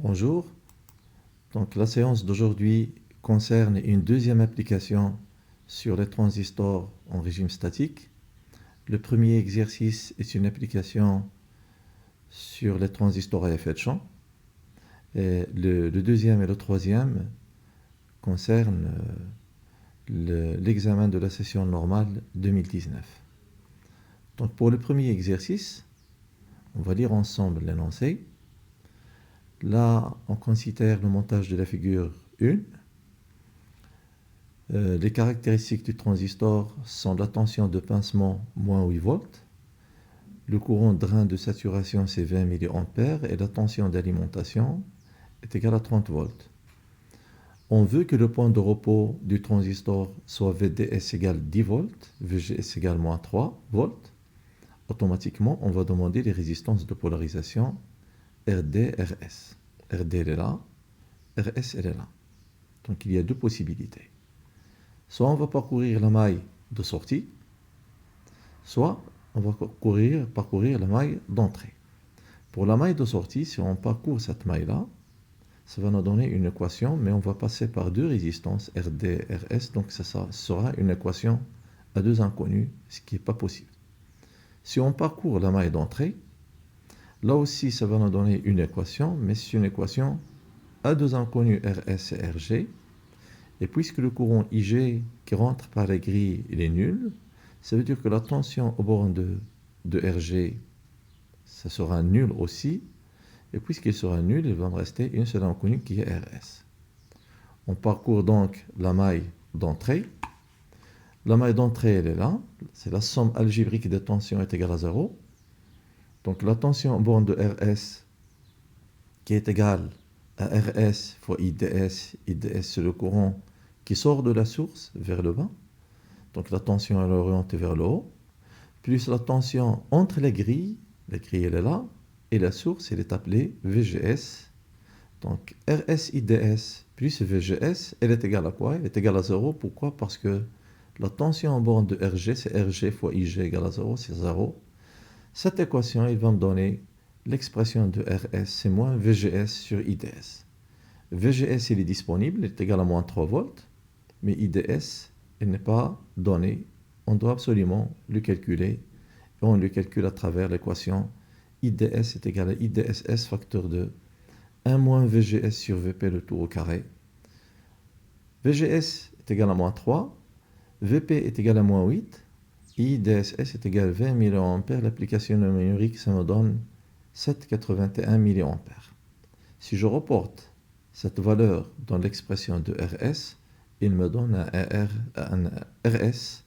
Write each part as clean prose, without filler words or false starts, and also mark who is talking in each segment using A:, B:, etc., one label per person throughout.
A: Bonjour. Donc la séance d'aujourd'hui concerne une deuxième application sur les transistors en régime statique. Le premier exercice est une application sur les transistors à effet de champ. Et le deuxième et le troisième concernent l'examen de la session normale 2019. Donc pour le premier exercice, on va lire ensemble l'énoncé. Là, on considère le montage de la figure 1. Les caractéristiques du transistor sont la tension de pincement moins 8 volts, le courant drain de saturation c'est 20 mA et la tension d'alimentation est égale à 30 volts. On veut que le point de repos du transistor soit VDS égale 10 volts, VGS égale moins 3 volts. Automatiquement, on va demander les résistances de polarisation RD, RS. RD elle est là, RS elle est là. Donc il y a deux possibilités. Soit on va parcourir la maille de sortie, soit on va parcourir la maille d'entrée. Pour la maille de sortie, si on parcourt cette maille-là, ça va nous donner une équation, mais on va passer par deux résistances, RD et RS, donc ça sera une équation à deux inconnus, ce qui n'est pas possible. Si on parcourt la maille d'entrée, là aussi ça va nous donner une équation, mais c'est une équation à deux inconnus RS et RG. Et puisque le courant IG qui rentre par les grilles il est nul, ça veut dire que la tension au borne de RG, ça sera nul aussi. Et puisqu'il sera nul, il va me rester une seule inconnue qui est RS. On parcourt donc la maille d'entrée. La maille d'entrée, elle est là. C'est la somme algébrique des tensions est égale à 0. Donc la tension au borne de RS qui est égale à RS fois IDS. IDS, c'est le courant qui sort de la source vers le bas. Donc la tension est orientée vers le haut. Plus la tension entre les grilles elle est là, et la source, elle est appelée VGS. Donc RS IDS plus VGS, elle est égale à quoi? Elle est égale à 0. Pourquoi? Parce que la tension en borne de RG, c'est RG fois IG égale à 0, c'est 0. Cette équation, il va me donner l'expression de RS, c'est moins VGS sur IDS. VGS, il est disponible, il est égal à moins 3 volts, mais IDS, il n'est pas donné. On doit absolument le calculer, et on le calcule à travers l'équation IDS est égal à IDSS facteur de 1 moins VGS sur VP le tout au carré. VGS est égal à moins 3, VP est égal à moins 8, IDSS est égal à 20 mA. L'application numérique, ça me donne 7,81 mA. Si je reporte cette valeur dans l'expression de RS, il me donne un RS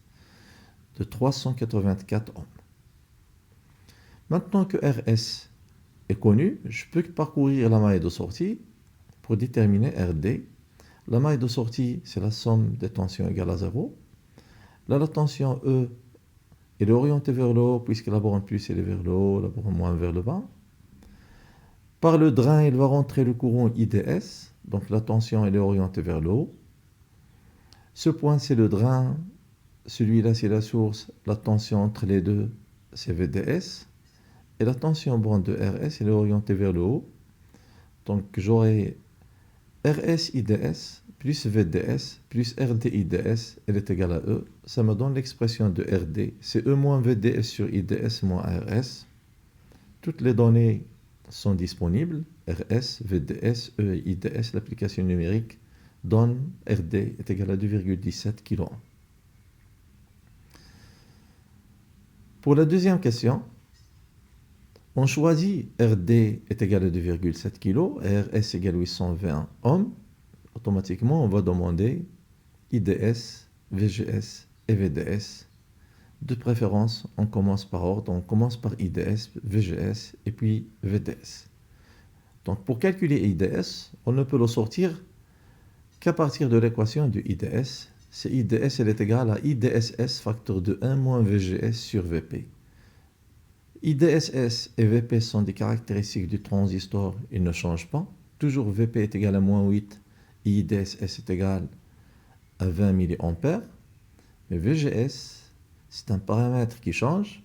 A: de 384 ohms. Maintenant que RS est connu, je peux parcourir la maille de sortie pour déterminer RD. La maille de sortie, c'est la somme des tensions égale à 0. Là, la tension E, elle est orientée vers le haut, puisque la borne plus elle est vers le haut, la borne moins vers le bas. Par le drain, il va rentrer le courant IDS, donc la tension elle est orientée vers le haut. Ce point, c'est le drain, celui-là, c'est la source, la tension entre les deux, c'est VDS. Et la tension borne de RS, elle est orientée vers le haut. Donc j'aurai RS IDS plus VDS plus RD IDS, elle est égale à E. Ça me donne l'expression de RD. C'est E moins VDS sur IDS moins RS. Toutes les données sont disponibles. RS, VDS, E et IDS. L'application numérique donne RD est égal à 2,17 kΩ. Pour la deuxième question, on choisit RD est égal à 2,7 kg et RS égale à 820 ohms. Automatiquement, on va demander IDS, VGS et VDS. De préférence, on commence par ordre. On commence par IDS, VGS et puis VDS. Donc, pour calculer IDS, on ne peut le sortir qu'à partir de l'équation de IDS. C'est IDS, elle est égale à IDSS facteur de 1 moins VGS sur VP. IDSS et VP sont des caractéristiques du transistor, ils ne changent pas. Toujours VP est égal à moins 8 et IDSS est égal à 20 mA. Mais VGS, c'est un paramètre qui change.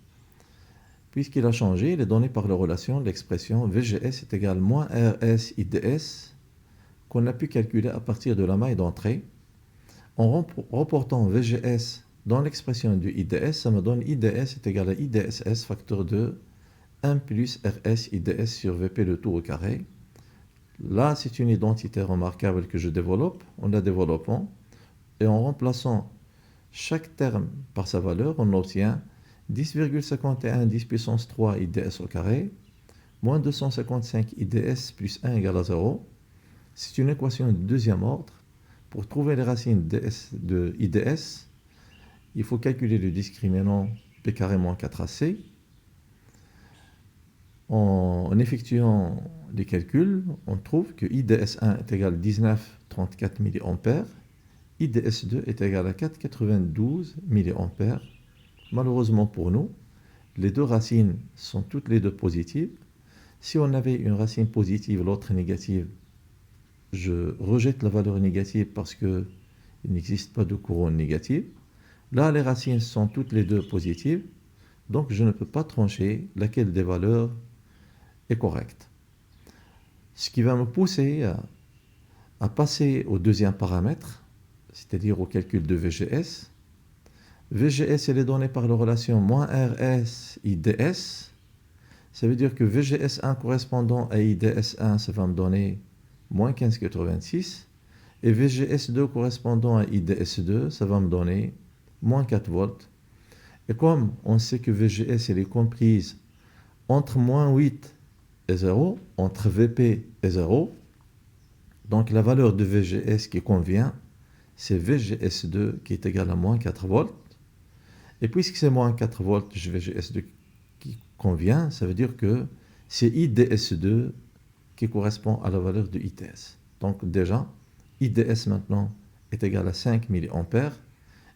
A: Puisqu'il a changé, il est donné par la relation de l'expression VGS est égal moins RS IDS qu'on a pu calculer à partir de la maille d'entrée. En reportant VGS dans l'expression du IDS, ça me donne IDS est égal à IDSS facteur de 1 plus RS IDS sur VP le tout au carré. Là, c'est une identité remarquable que je développe en la développant. Et en remplaçant chaque terme par sa valeur, on obtient 10,51 10 puissance 3 IDS au carré, moins 255 IDS plus 1 égale à 0. C'est une équation de deuxième ordre. Pour trouver les racines de IDS, il faut calculer le discriminant P carré moins 4AC. En effectuant les calculs, on trouve que IDS1 est égal à 19,34 mA, IDS2 est égal à 4,92 mA. Malheureusement pour nous, les deux racines sont toutes les deux positives. Si on avait une racine positive, l'autre négative, je rejette la valeur négative parce qu'il n'existe pas de couronne négative. Là, les racines sont toutes les deux positives, donc je ne peux pas trancher laquelle des valeurs est correcte. Ce qui va me pousser à passer au deuxième paramètre, c'est-à-dire au calcul de VGS. VGS, elle est donnée par la relation moins RS IDS. Ça veut dire que VGS1 correspondant à IDS1, ça va me donner moins 15,86. Et VGS2 correspondant à IDS2, ça va me donner moins 4 volts. Et comme on sait que VGS, elle est comprise entre moins 8 et 0, entre VP et 0, donc la valeur de VGS qui convient, c'est VGS2 qui est égal à moins 4 volts. Et puisque c'est moins 4 volts, VGS2 qui convient, ça veut dire que c'est IDS2 qui correspond à la valeur de ITS. Donc déjà, IDS maintenant est égal à 5 mA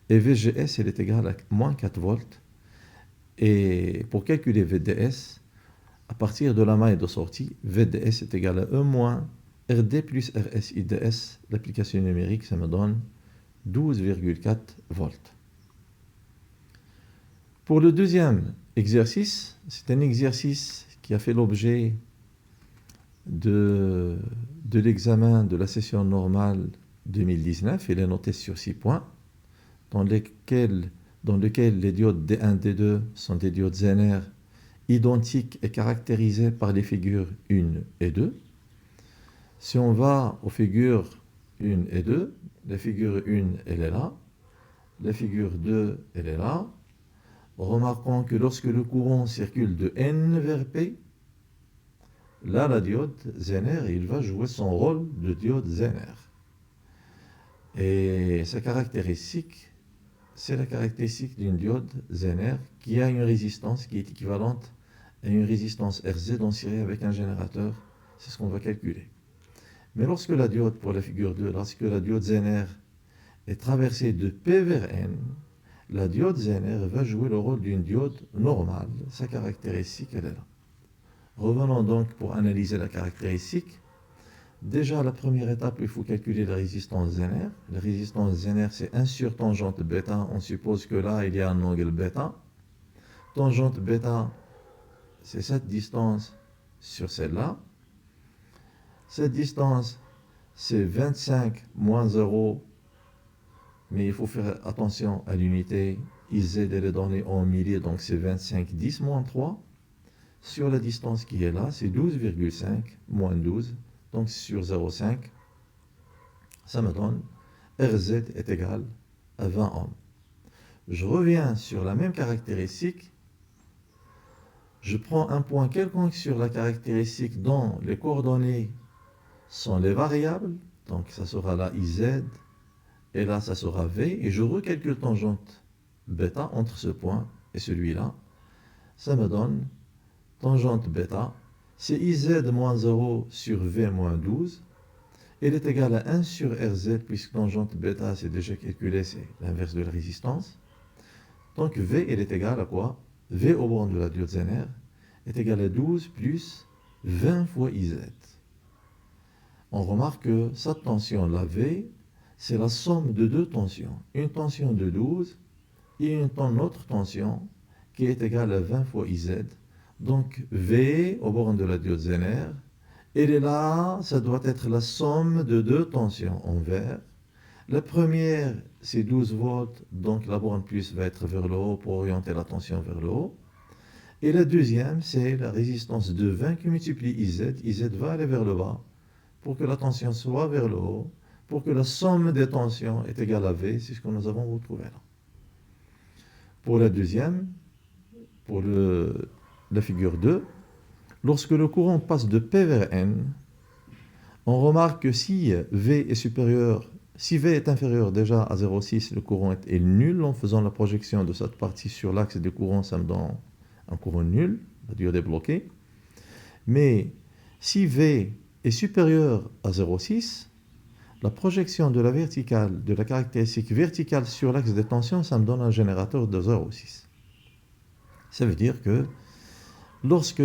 A: et VGS elle est égale à moins 4 volts. Et pour calculer VDS, à partir de la maille de sortie, VDS est égal à 1 moins RD plus RS IDS. L'application numérique, ça me donne 12,4 volts. Pour le deuxième exercice, c'est un exercice qui a fait l'objet de l'examen de la session normale 2019. Il est noté sur 6 points, dans lequel les diodes D1, D2 sont des diodes Zener identiques et caractérisées par les figures 1 et 2. Si on va aux figures 1 et 2, la figure 1, elle est là, la figure 2, elle est là. Remarquons que lorsque le courant circule de N vers P, là, la diode Zener, il va jouer son rôle de diode Zener. Et sa caractéristique, c'est la caractéristique d'une diode Zener qui a une résistance qui est équivalente à une résistance RZ en série avec un générateur. C'est ce qu'on va calculer. Mais lorsque la diode, pour la figure 2, lorsque la diode Zener est traversée de P vers N, la diode Zener va jouer le rôle d'une diode normale. Sa caractéristique, elle est là. Revenons donc pour analyser la caractéristique. Déjà, la première étape, il faut calculer la résistance Zener. La résistance Zener, c'est 1 sur tangente bêta. On suppose que là, il y a un angle bêta. Tangente bêta, c'est cette distance sur celle-là. Cette distance, c'est 25 moins 0. Mais il faut faire attention à l'unité. IZ, elle est donnée en milliers, donc c'est 25 10 moins 3. Sur la distance qui est là, c'est 12,5 moins 12. Donc sur 0,5, ça me donne RZ est égal à 20 ohms. Je reviens sur la même caractéristique. Je prends un point quelconque sur la caractéristique dont les coordonnées sont les variables. Donc ça sera là IZ. Et là, ça sera V. Et je recalcule tangente bêta entre ce point et celui-là. Ça me donne tangente bêta. C'est IZ moins 0 sur V moins 12. Elle est égale à 1 sur RZ, puisque tangente bêta, c'est déjà calculé, c'est l'inverse de la résistance. Donc V, elle est égale à quoi? V au bord de la diode Zener est égal à 12 plus 20 fois IZ. On remarque que cette tension, la V, c'est la somme de deux tensions. Une tension de 12 et une autre tension qui est égale à 20 fois IZ. Donc V au borne de la diode Zener, et là, ça doit être la somme de deux tensions en vert. La première, c'est 12 volts, donc la borne plus va être vers le haut pour orienter la tension vers le haut. Et la deuxième, c'est la résistance de 20 qui multiplie IZ. IZ va aller vers le bas pour que la tension soit vers le haut, pour que la somme des tensions est égale à V, c'est ce que nous avons retrouvé là. Pour la deuxième, pour la figure 2, lorsque le courant passe de P vers N, on remarque que si V est inférieur déjà à 0,6, le courant est nul. En faisant la projection de cette partie sur l'axe des courants, ça me donne un courant nul, la diode est bloquée. Mais si V est supérieur à 0,6, la projection de la caractéristique verticale sur l'axe des tensions, ça me donne un générateur de 0,6. Ça veut dire que lorsque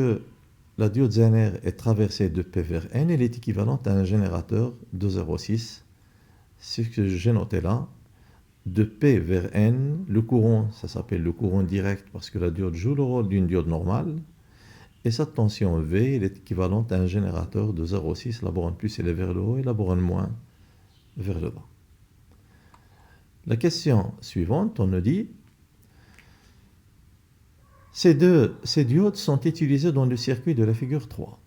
A: la diode Zener est traversée de P vers N, elle est équivalente à un générateur de 0,6. C'est ce que j'ai noté là. De P vers N, le courant, ça s'appelle le courant direct parce que la diode joue le rôle d'une diode normale. Et cette tension V, elle est équivalente à un générateur de 0,6. La borne plus, elle est vers le haut et la borne moins vers le bas. La question suivante, on nous dit ces diodes sont utilisées dans le circuit de la figure 3.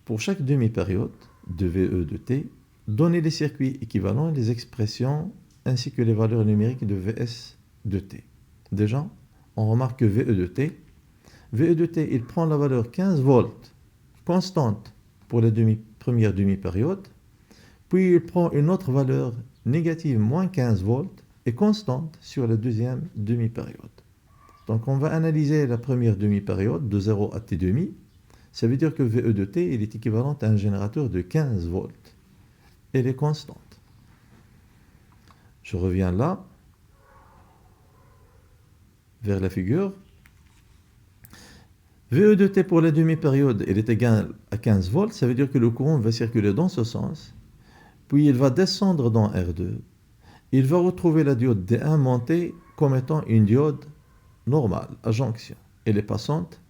A: Pour chaque demi-période de VE de T, donnez les circuits équivalents et les expressions ainsi que les valeurs numériques de VS de T. Déjà, on remarque que VE de T, il prend la valeur 15 volts constante pour la première demi-période, puis il prend une autre valeur négative, moins 15 volts, et constante sur la deuxième demi-période. Donc on va analyser la première demi-période de 0 à T demi. Ça veut dire que VE de T, il est équivalent à un générateur de 15 volts. Elle est constante. Je reviens là, vers la figure. VE de T pour la demi-période, elle est égale à 15 volts. Ça veut dire que le courant va circuler dans ce sens. Puis il va descendre dans R2. Il va retrouver la diode D1 montée comme étant une diode normale, à jonction. Elle est passante.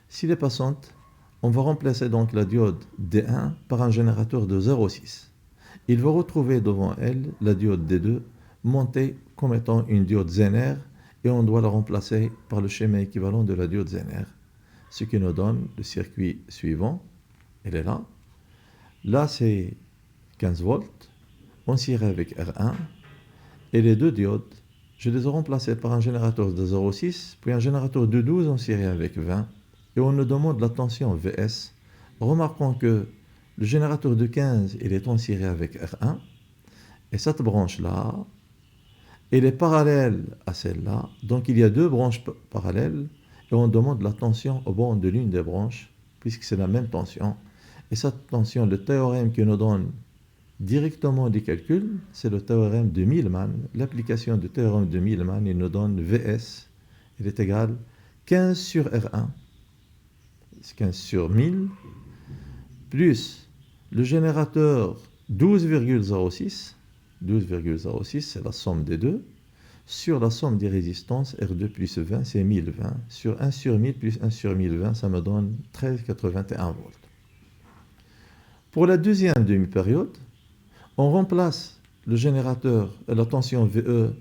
A: S'il est passante, on va remplacer donc la diode D1 par un générateur de 0,6. Il va retrouver devant elle la diode D2 montée comme étant une diode Zener et on doit la remplacer par le schéma équivalent de la diode Zener. Ce qui nous donne le circuit suivant. Elle est là. Là, c'est 15 volts. On s'irait avec R1. Et les deux diodes, je les ai remplacées par un générateur de 0,6, puis un générateur de 12, on s'irait avec 20. Et on nous demande la tension VS. Remarquons que le générateur de 15, il est en série avec R1. Et cette branche-là, elle est parallèle à celle-là. Donc il y a deux branches parallèles. Et on demande la tension au bord de l'une des branches, puisque c'est la même tension. Et cette tension, le théorème qui nous donne directement des calculs, c'est le théorème de Millman. L'application du théorème de Millman, il nous donne VS, il est égal 15 sur R1, 15 sur 1000, plus le générateur 12,06, 12,06 c'est la somme des deux, sur la somme des résistances R2 plus 20, c'est 1020, sur 1 sur 1000 plus 1 sur 1020, ça me donne 13,81 volts. Pour la deuxième demi-période, on remplace le générateur, la tension VE,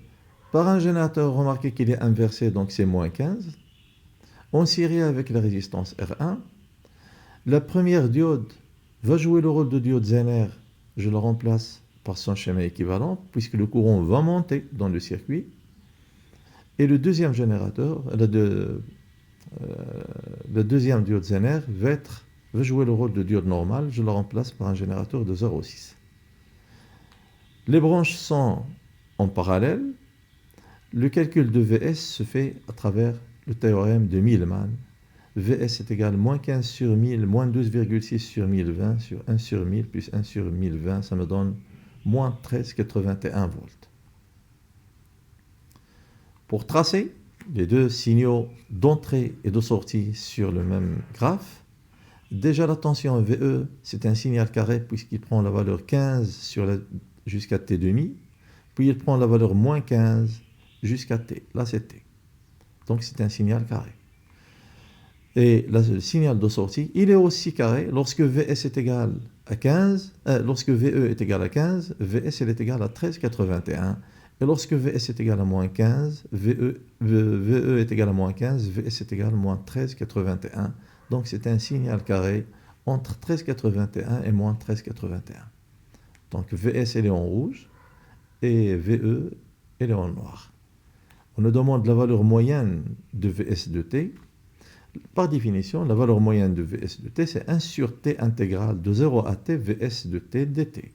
A: par un générateur, remarquez qu'il est inversé, donc c'est moins 15. On s'irait avec la résistance R1. La première diode va jouer le rôle de diode Zener. Je la remplace par son schéma équivalent, puisque le courant va monter dans le circuit. Et le deuxième générateur, la deuxième diode Zener va jouer le rôle de diode normale. Je la remplace par un générateur de 0,6. Les branches sont en parallèle. Le calcul de VS se fait à travers le théorème de Millman. VS est égal à moins 15 sur 1000, moins 12,6 sur 1020, sur 1 sur 1000 plus 1 sur 1020, ça me donne moins 13,81 volts. Pour tracer les deux signaux d'entrée et de sortie sur le même graphe, déjà la tension VE, c'est un signal carré puisqu'il prend la valeur 15 jusqu'à T demi, puis il prend la valeur moins 15 jusqu'à T. Là, c'est T. Donc, c'est un signal carré. Et le signal de sortie, il est aussi carré lorsque Vs est égal à 15, lorsque VE est égal à 15, Vs est égal à 13,81. Et lorsque Vs est égal à moins 15, VE est égal à moins 15, Vs est égal à moins 13,81. Donc c'est un signal carré entre 13,81 et moins 13,81. Donc Vs elle est en rouge et VE elle est en noir. On nous demande la valeur moyenne de Vs de t. Par définition, la valeur moyenne de Vs de t, c'est 1 sur t intégrale de 0 à t Vs de t dt.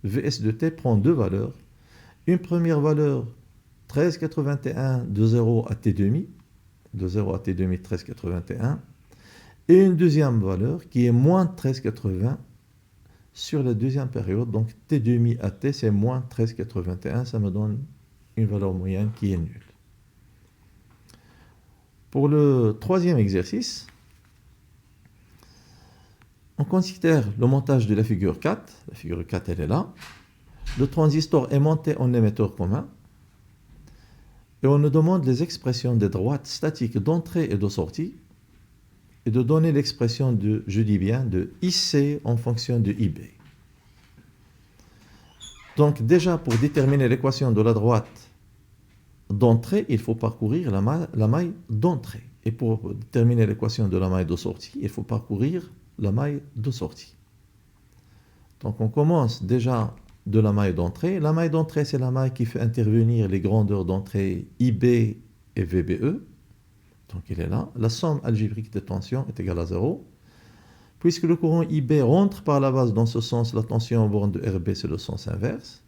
A: Vs de t prend deux valeurs. Une première valeur, 13,81 de 0 à t demi, de 0 à t demi 13,81, et une deuxième valeur qui est moins 13,80 sur la deuxième période. Donc t demi à t, c'est moins 13,81, ça me donne une valeur moyenne qui est nulle. Pour le troisième exercice, on considère le montage de la figure 4. La figure 4, elle est là. Le transistor est monté en émetteur commun. Et on nous demande les expressions des droites statiques d'entrée et de sortie. Et de donner l'expression de, je dis bien, de IC en fonction de IB. Donc déjà, pour déterminer l'équation de la droite d'entrée, il faut parcourir la maille d'entrée. Et pour déterminer l'équation de la maille de sortie, il faut parcourir la maille de sortie. Donc on commence déjà de la maille d'entrée. La maille d'entrée, c'est la maille qui fait intervenir les grandeurs d'entrée IB et VBE. Donc il est là. La somme algébrique des tensions est égale à 0. Puisque le courant IB rentre par la base dans ce sens, la tension en borne de RB, c'est le sens inverse.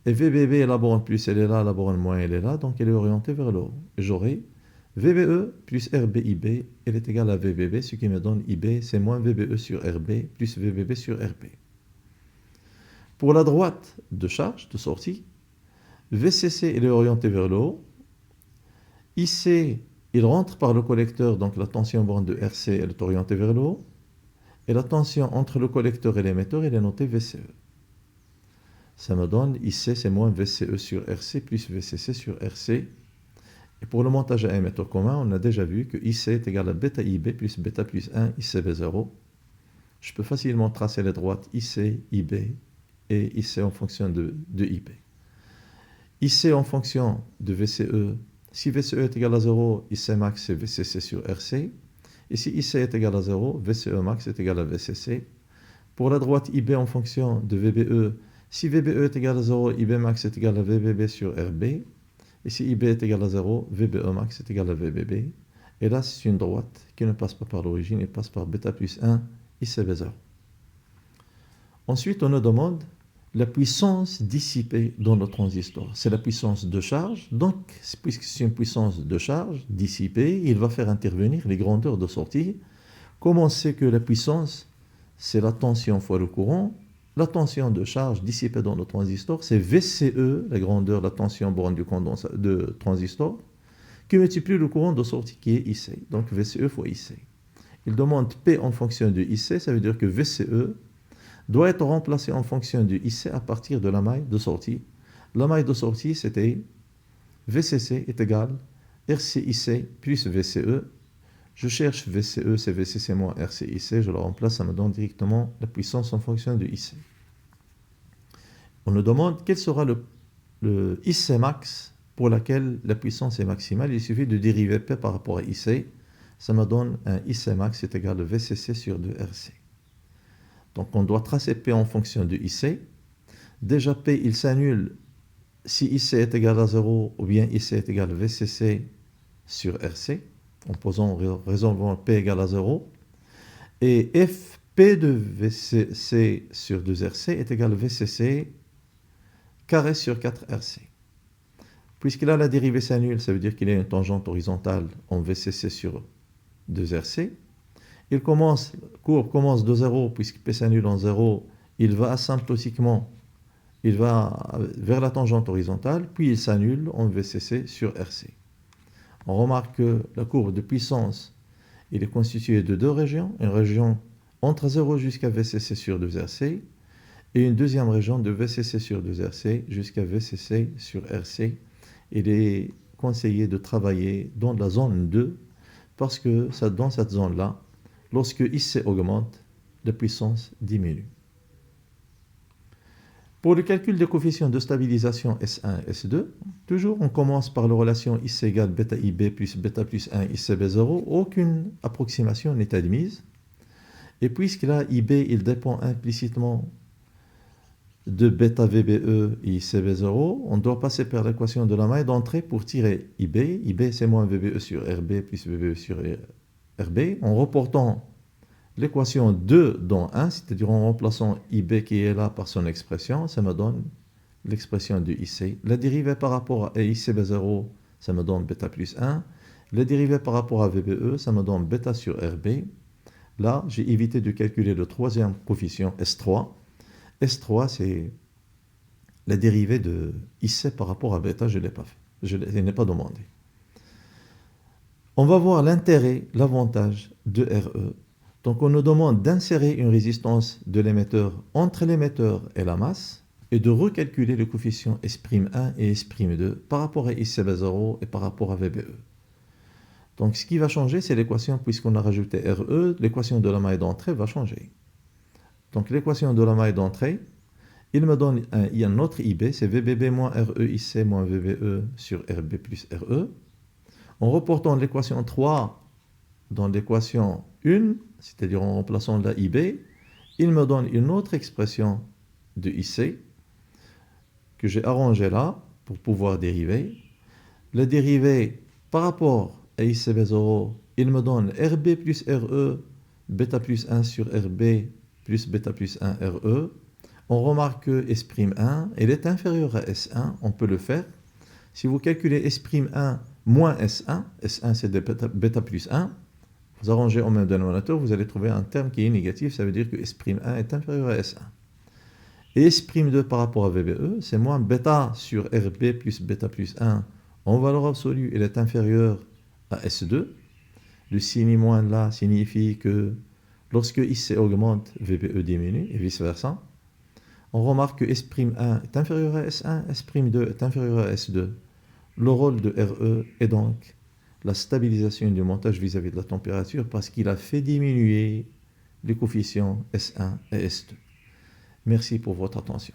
A: Et VBB, la borne plus, elle est là, la borne moins, elle est là, donc elle est orientée vers le haut. Et j'aurai VBE plus RBIB, elle est égale à VBB, ce qui me donne IB, c'est moins VBE sur RB, plus VBB sur RB. Pour la droite de charge, de sortie, VCC, elle est orientée vers le haut. IC, il rentre par le collecteur, donc la tension en borne de RC, elle est orientée vers le haut. Et la tension entre le collecteur et l'émetteur, elle est notée VCE. Ça me donne IC, c'est moins VCE sur RC, plus VCC sur RC. Et pour le montage à émetteur commun, on a déjà vu que IC est égal à bêta IB plus bêta plus 1 ICB0. Je peux facilement tracer les droites IC, IB et IC en fonction de IB. IC en fonction de VCE. Si VCE est égal à 0, IC max c'est VCC sur RC. Et si IC est égal à 0, VCE max est égal à VCC. Pour la droite IB en fonction de VBE, si VBE est égal à 0, IB max est égal à VBB sur RB. Et si IB est égal à 0, VBE max est égal à VBB. Et là, c'est une droite qui ne passe pas par l'origine, elle passe par bêta plus 1, ICB0. Ensuite, on nous demande la puissance dissipée dans le transistor. C'est la puissance de charge. Donc, puisque c'est une puissance de charge dissipée, il va faire intervenir les grandeurs de sortie. Comment on sait que la puissance, c'est la tension fois le courant? La tension de charge dissipée dans le transistor, c'est VCE, la grandeur, la tension borne de transistor, qui multiplie le courant de sortie qui est IC. Donc VCE fois IC. Il demande P en fonction de IC, ça veut dire que VCE doit être remplacé en fonction de IC à partir de la maille de sortie. La maille de sortie, c'était VCC est égal RCIC plus VCE. Je cherche VCE, c'est VCC moins RCIC, je le remplace, ça me donne directement la puissance en fonction de IC. On nous demande quel sera le IC max pour laquelle la puissance est maximale. Il suffit de dériver P par rapport à IC, ça me donne un IC max est égal à VCC sur 2RC. Donc on doit tracer P en fonction de IC. Déjà P, il s'annule si IC est égal à 0 ou bien IC est égal à VCC sur RC. En résolvant P égale à 0. Et Fp de VCC sur 2RC est égal à VCC carré sur 4RC. Puisqu'il a la dérivée s'annule, ça veut dire qu'il y a une tangente horizontale en VCC sur 2RC. La courbe commence de 0, puisque P s'annule en 0, il va asymptotiquement, il va vers la tangente horizontale, puis il s'annule en VCC sur RC. On remarque que la courbe de puissance, il est constituée de deux régions, une région entre 0 jusqu'à VCC sur 2RC, et une deuxième région de VCC sur 2RC jusqu'à VCC sur RC. Il est conseillé de travailler dans la zone 2, parce que ça, dans cette zone-là, lorsque IC augmente, la puissance diminue. Pour le calcul des coefficients de stabilisation S1 et S2, toujours on commence par la relation IC égale bêta IB plus bêta plus 1 ICB0. Aucune approximation n'est admise. Et puisque là, IB, il dépend implicitement de bêta VBE et ICB0, on doit passer par l'équation de la maille d'entrée pour tirer IB. IB, c'est moins VBE sur RB plus VBE sur RB. En reportant l'équation 2 dans 1, c'est-à-dire en remplaçant IB qui est là par son expression, ça me donne l'expression du IC. La dérivée par rapport à ICB0, ça me donne bêta plus 1. La dérivée par rapport à VBE, ça me donne bêta sur RB. Là, j'ai évité de calculer le troisième coefficient S3. S3, c'est la dérivée de IC par rapport à bêta, je ne l'ai pas fait. Je n'ai pas demandé. On va voir l'intérêt, l'avantage de RE. Donc, on nous demande d'insérer une résistance de l'émetteur entre l'émetteur et la masse et de recalculer le coefficient S'1 et S'2 par rapport à ICB0 et par rapport à VBE. Donc, ce qui va changer, c'est l'équation, puisqu'on a rajouté RE, l'équation de la maille d'entrée va changer. Donc, l'équation de la maille d'entrée, il me donne un autre IB, c'est VBB moins RE IC moins VBE sur RB plus RE. En reportant l'équation 3 dans l'équation 1, c'est-à-dire en remplaçant la IB, il me donne une autre expression de IC que j'ai arrangée là pour pouvoir dériver. La dérivée par rapport à ICB0, il me donne RB plus RE, bêta plus 1 sur RB plus bêta plus 1 RE. On remarque que S'1, elle est inférieure à S1, on peut le faire. Si vous calculez S'1 moins S1, S1 c'est bêta plus 1, vous arrangez au même dénominateur, vous allez trouver un terme qui est négatif, ça veut dire que S'1 est inférieur à S1. Et S'2 par rapport à VBE, c'est moins bêta sur RB plus bêta plus 1. En valeur absolue, elle est inférieure à S2. Le signe moins là signifie que lorsque IC augmente, VBE diminue et vice-versa. On remarque que S'1 est inférieur à S1, S'2 est inférieur à S2. Le rôle de RE est donc la stabilisation du montage vis-à-vis de la température parce qu'il a fait diminuer les coefficients S1 et S2. Merci pour votre attention.